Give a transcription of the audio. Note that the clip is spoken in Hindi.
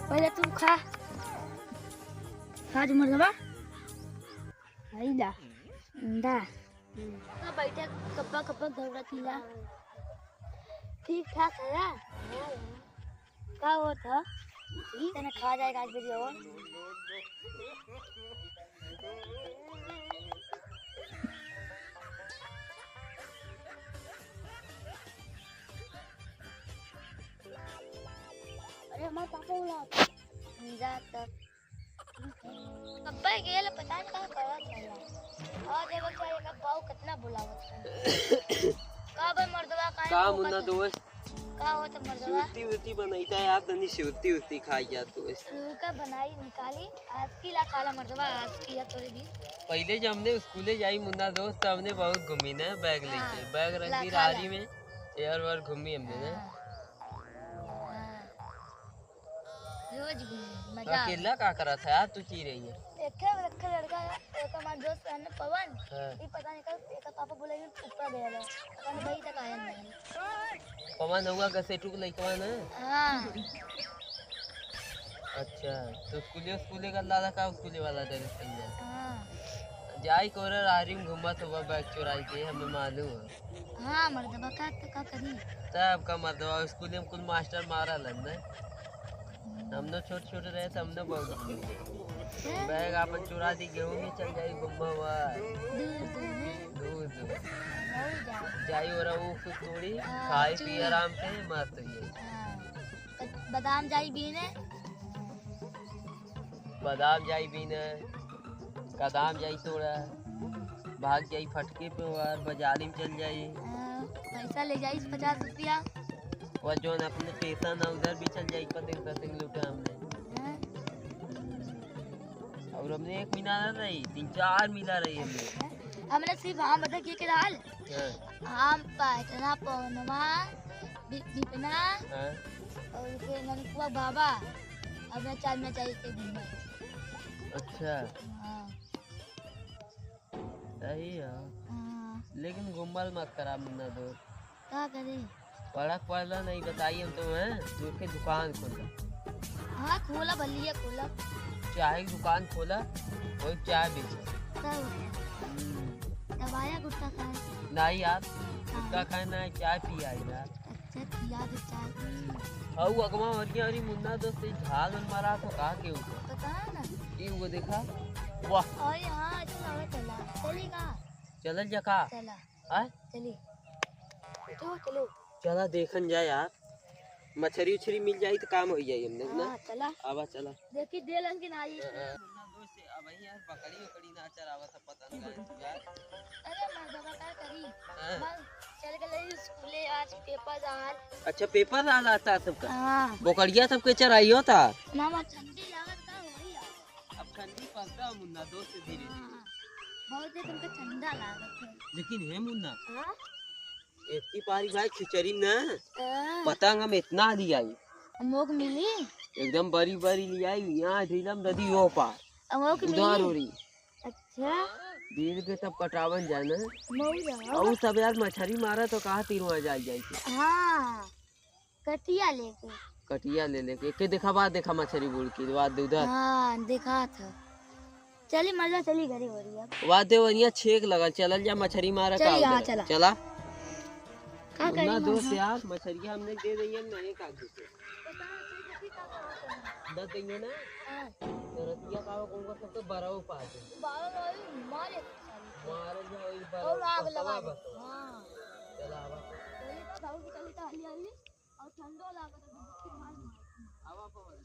पहले तुम खा खा जुमर दबा आइला दा बैठे कप्पा कप्पा दौड़ा थीला ठीक ठाक है ना का हो था तने खा जाएगा आज भी और अरे हमारे पापा बोला जा तब अब्बा गेल पता नहीं का करत है और देखो चाहिए का पाव कितना बुलावत है का बे मर्दवा का मुन्ना दोस्त का हो तो मर्दवा सूती बनाईता है आप तनी सूती खाई जा दोस्त का बनाई निकाली आज की ला खाला मर्दवा आज की या थोड़ी दिन पहले जब हमने स्कूले जाई मुन्ना दोस्त हमने बहुत घूमी ना बैग लेके बैग रखी राजी में एयर वर घूमी हमने ना रोज घूमी मजा अकेला का करा था यार तू ची रही है एक लड़का एक हमारा दोस्त है ना पवन ये पता नहीं कब एक पापा बोलेंगे ऊपर गया है पता नहीं भाई तक आया नहीं पवन हुआ गसेटू के लइकवा ना हां अच्छा तो स्कूले का लाला का स्कूले वाला ड्रेस पहन जा हां जाई कोरे आरी में घुमा तो बैग चुराई के हमें मालूम है हां मर्दबा का करी तब का मर्दबा स्कूले में कुल मास्टर मारा लन ना हमने छोटे रहे तो हमने बहुत बैग अपन चुरा दी गेहूं में चल जाई गुम्मा हुआ दूर जाई और वो कुछ थोड़ी खाई पी आराम से मस्त ये बादाम जाई बीने कदाम जाई तोड़ा भाग जाई फटके पे और बाजारी में चल जाई पैसा ले जाई 50 रुपया और जो अपने पैसा ना उधर भी चल जाए पते लूटा हमने और हमने एक महीना ना रही 3-4 मिला रही हमने सिर्फ आम बता के डाल आम पाटना पौनमा दीपना और के ननकुआ बाबा अब मैं चाय में चाहिए के दिन में अच्छा सही है लेकिन घुमल मत करा मुन्ना दो क्या करे पढ़ा नहीं बताइए हम तो हैं दूध की दुकान खोला हाँ खोला भलिया खोला चाय की दुकान खोला और चाय बेचा दवाया गुटखा खाए नहीं यार गुटखा खाए ना चाय पिया यार अच्छा पिया दे चाय हाउ अगवा वरिया अरे मुन्ना दोस्त झाल मन मारा तो कहा के ऊपर पता ना ये वो देखा वाह और यहाँ चला चलेगा चल जका चला हां चली चलो चला देखन जाए यार मछली उछली मिल जाए तो काम हो जाए हमने ना चला आवा चला देखी देलन की नहीं मुन्ना दोस्त अब यार बकरी ना चरावा सब पता नहीं यार अरे मर्दबा का करी चल के ले स्कूले आज पेपर आज अच्छा पेपर आ आता सबका हां बोकड़िया सबके चराई होता ना ठंडी लागत का हो रही है अब ठंडी पड़ता मुन्ना दोस्त धीरे बहुत है तुमको ठंडा लागत है लेकिन है मुन्ना हां इतनी पारी भाई खिचड़ी ना पतंग हम इतना लिया अमोक मिली एकदम बड़ी ले आई यहाँ ढीलम नदी हो पार अमोक उधार हो रही अच्छा धीरे के तब कटावन जाए ना मौजा और सब यार मछली मारा तो कहा तीरवा जाए हाँ कटिया ले लेके के देखा मछली बुड़ की बाद उधर हाँ देखा था चली मजा चली घरी हो रही है वाद देवनिया छेक लगा चल जा मछली मारा का चला का ना दोस्त यार मछली हमने दे दी है मैंने का दस देंगे ना तो रतिया का कौन का सबको बराव पाते मारे जाओ इस और आग लगा हां चला आवा चली तो हली और ठंडो लागत आवा पवन